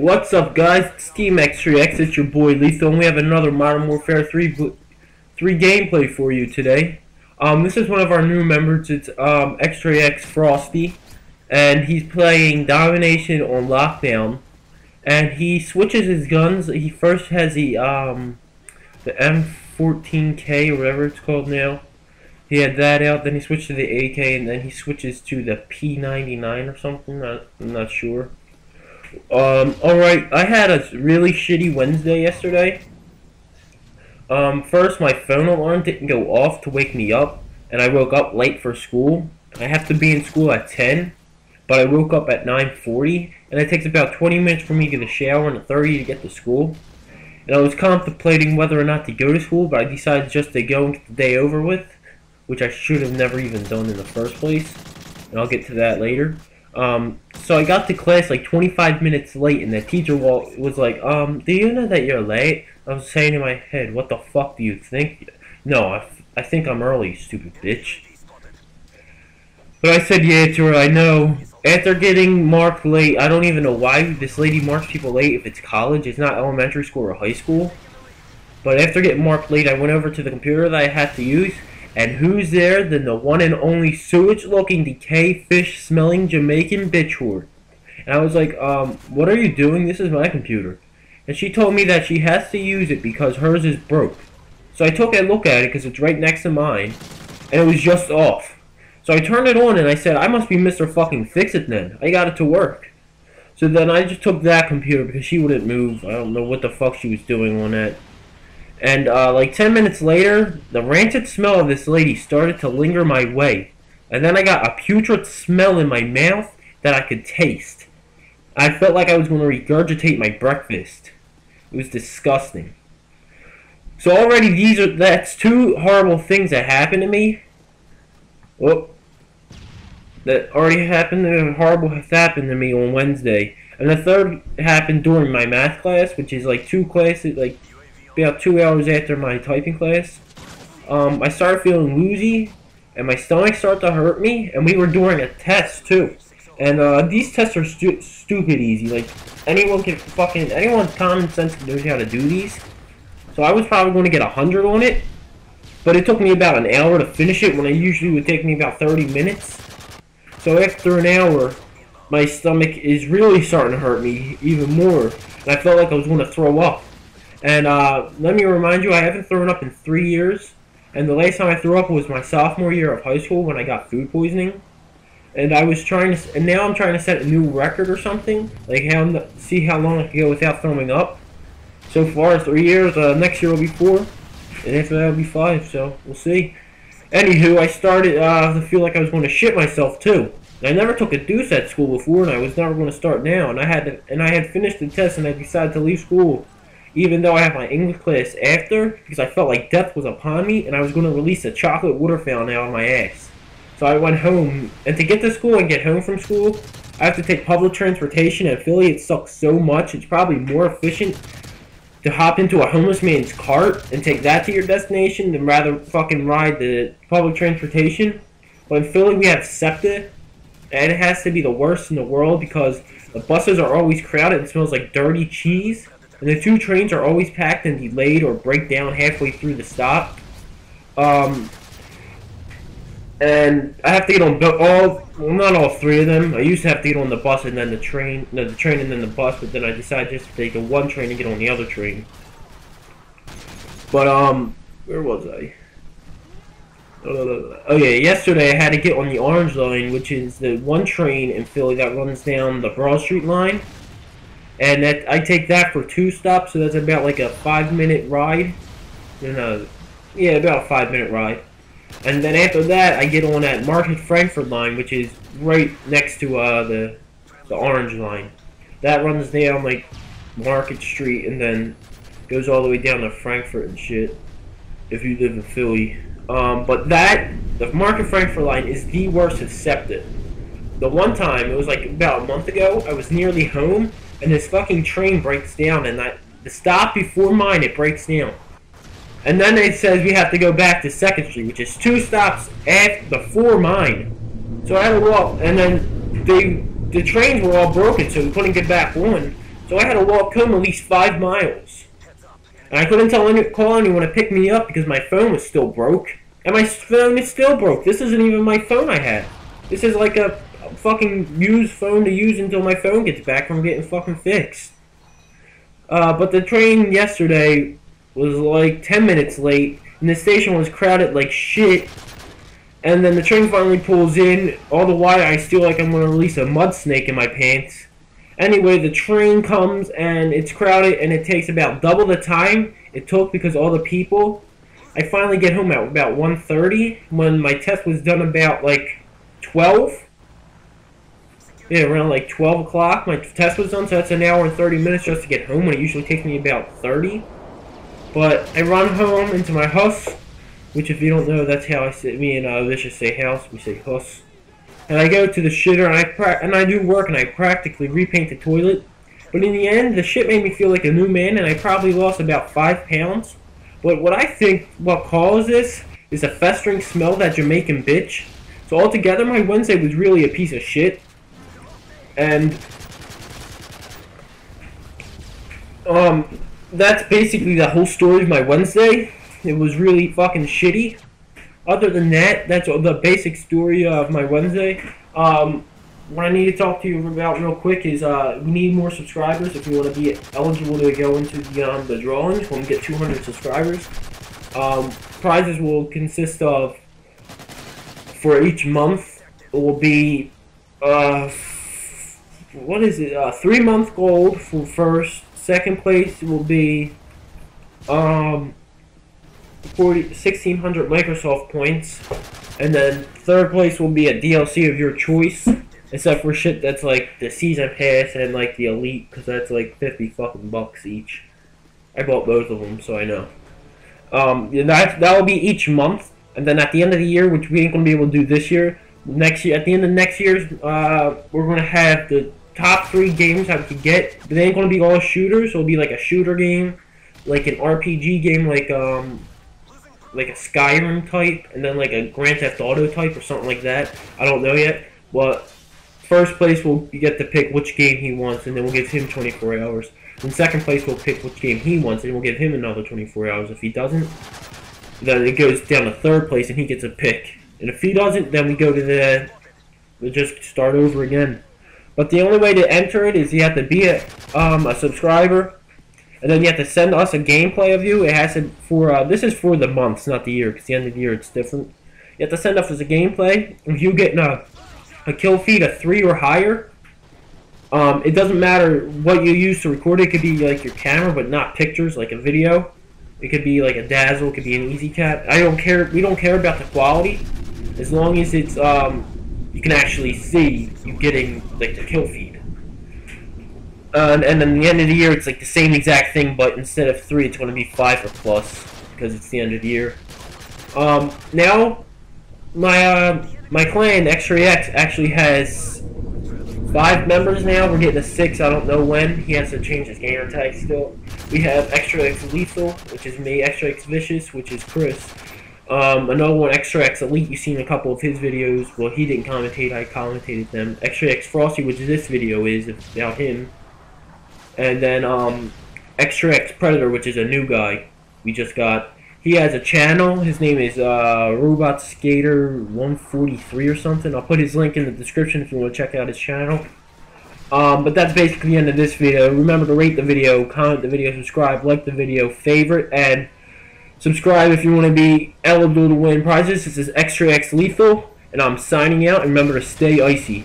What's up, guys? It's xTrEx. It's your boy Lethal, and we have another Modern Warfare 3 gameplay for you today. This is one of our new members. It's xTrEx Frosty, and he's playing Domination on Lockdown. And he switches his guns. He first has the M14K or whatever it's called now. He had that out. Then he switched to the AK, and then he switches to the P99 or something. I'm not sure. Alright, I had a really shitty Wednesday yesterday. First, my phone alarm didn't go off to wake me up, and I woke up late for school. I have to be in school at 10, but I woke up at 9:40, and it takes about 20 minutes for me to get a shower and 30 to get to school. And I was contemplating whether or not to go to school, but I decided just to go and get the day over with, which I should have never even done in the first place, and I'll get to that later. So I got to class like 25 minutes late, and the teacher was like, do you know that you're late? I was saying in my head, what the fuck do you think? No, I think I'm early, stupid bitch. But I said, yeah, to her, I know. After getting marked late, I don't even know why this lady marks people late if it's college. It's not elementary school or high school. But after getting marked late, I went over to the computer that I had to use. And who's there than the one and only sewage-looking, decay, fish-smelling Jamaican bitch whore. And I was like, what are you doing? This is my computer. And she told me that she has to use it because hers is broke. So I took a look at it because it's right next to mine. And it was just off. So I turned it on and I said, I must be Mr. Fucking Fix-It then. I got it to work. So then I just took that computer because she wouldn't move. I don't know what the fuck she was doing on that. And like 10 minutes later, the rancid smell of this lady started to linger my way. And then I got a putrid smell in my mouth that I could taste. I felt like I was going to regurgitate my breakfast. It was disgusting. So already that's two horrible things that happened to me. Oh, that already happened. Happened to me on Wednesday. And the third happened during my math class, which is like two classes, like about 2 hours after my typing class. I started feeling woozy, and my stomach started to hurt me, and we were doing a test too. And these tests are stupid easy. Like anyone common sense knows how to do these. So I was probably going to get 100 on it, but it took me about an hour to finish it when it usually would take me about 30 minutes. So after an hour, my stomach is really starting to hurt me even more, and I felt like I was going to throw up. And let me remind you, I haven't thrown up in 3 years. And the last time I threw up was my sophomore year of high school when I got food poisoning. And I was trying to, and now I'm trying to set a new record or something, like see how long I can go without throwing up. So far, 3 years. Next year will be 4, and after that will be 5. So we'll see. Anywho, I started to feel like I was going to shit myself too. And I never took a deuce at school before, and I was never going to start now. And I had finished the test, and I decided to leave school, even though I had my English class after, because I felt like death was upon me, and I was going to release a chocolate water fountain out of my ass. So I went home, and to get to school and get home from school, I have to take public transportation, and Philly, it sucks so much. It's probably more efficient to hop into a homeless man's cart and take that to your destination than rather fucking ride the public transportation. But in Philly, we have SEPTA, and it has to be the worst in the world because the buses are always crowded and it smells like dirty cheese. And the 2 trains are always packed and delayed or break down halfway through the stop. And I have to get on not all 3 of them. I used to have to get on the bus and then the train, and then the bus, but then I decided just to take the one train and get on the other train. But, where was I? Oh yeah, yesterday I had to get on the Orange Line, which is the one train in Philly that runs down the Broad Street line. And I take that for 2 stops, so that's about like a 5-minute ride. Yeah, about a 5-minute ride. And then after that, I get on that Market Frankfurt line, which is right next to the Orange Line. That runs down like Market Street and then goes all the way down to Frankfurt and shit, if you live in Philly. But the Market Frankfurt line is the worst accepted. The one time, it was like about a month ago, I was nearly home, and this fucking train breaks down, and the stop before mine, it breaks down. And then it says we have to go back to 2nd Street, which is 2 stops before mine. So I had to walk, and then the trains were all broken, so we couldn't get back on. So I had to walk home at least 5 miles. And I couldn't call anyone to pick me up because my phone was still broke. And my phone is still broke. This isn't even my phone I had. This is like a fucking used phone to use until my phone gets back from getting fucking fixed. But the train yesterday was like 10 minutes late, and the station was crowded like shit. And then the train finally pulls in. All the while I feel like I'm gonna release a mud snake in my pants. Anyway, the train comes and it's crowded, and it takes about double the time it took because all the people. I finally get home at about 1:30 when my test was done about like 12. Yeah, around like 12 o'clock my test was done, so that's an hour and 30 minutes just to get home when it usually takes me about 30. But I run home into my house, which if you don't know, that's how I say, me and Vicious say house, we say huss. And I go to the shitter and I do work and I practically repaint the toilet. But in the end, the shit made me feel like a new man, and I probably lost about 5 pounds. But what I think what caused this is a festering smell, that Jamaican bitch. So altogether, my Wednesday was really a piece of shit. And that's basically the whole story of my Wednesday. It was really fucking shitty. Other than that, that's the basic story of my Wednesday. What I need to talk to you about real quick is we need more subscribers if you want to be eligible to go into the drawings when we get 200 subscribers. Prizes will consist of, for each month, it will be what is it? 3-month gold for first. Second place will be 1,600 Microsoft points, and then third place will be a DLC of your choice, except for shit that's like the season pass and like the elite, because that's like 50 fucking bucks each. I bought both of them, so I know. That will be each month, and then at the end of the year, which we ain't gonna be able to do this year. Next year, at the end of next year's, we're gonna have the top 3 games that we could get, but they ain't gonna be all shooters. So it'll be like a shooter game, like an RPG game, like a Skyrim type, and then like a Grand Theft Auto type or something like that. I don't know yet. But first place will get to pick which game he wants, and then we'll give him 24 hours. And second place will pick which game he wants, and we'll give him another 24 hours. If he doesn't, then it goes down to third place, and he gets a pick. And if he doesn't, then we go to we'll just start over again. But the only way to enter it is you have to be a subscriber, and then you have to send us a gameplay of you. It has to this is for the months, not the year, because the end of the year it's different. You have to send us a gameplay. If you get a kill feed of 3 or higher, it doesn't matter what you use to record it. It could be like your camera, but not pictures, like a video. It could be like a Dazzle. It could be an EasyCat. I don't care. We don't care about the quality, as long as it's you can actually see you getting like the kill feed. And then at the end of the year, it's like the same exact thing, but instead of 3, it's going to be 5 or plus, because it's the end of the year. Now, my clan, xTrEx, actually has 5 members now. We're getting to 6, I don't know when. He has to change his gamer tag still. We have xTrEx Lethal, which is me, xTrEx Vicious, which is Chris. Another one, xTrEx Elite, you've seen a couple of his videos. Well, he didn't commentate, I commentated them. xTrEx Frosty, which this video is about him. And then xTrEx Predator, which is a new guy we just got. He has a channel. His name is Robot Skater 143 or something. I'll put his link in the description if you want to check out his channel. But that's basically the end of this video. Remember to rate the video, comment the video, subscribe, like the video, favorite, and subscribe if you want to be eligible to win prizes. This is xTrEx Lethal, and I'm signing out. And remember to stay icy.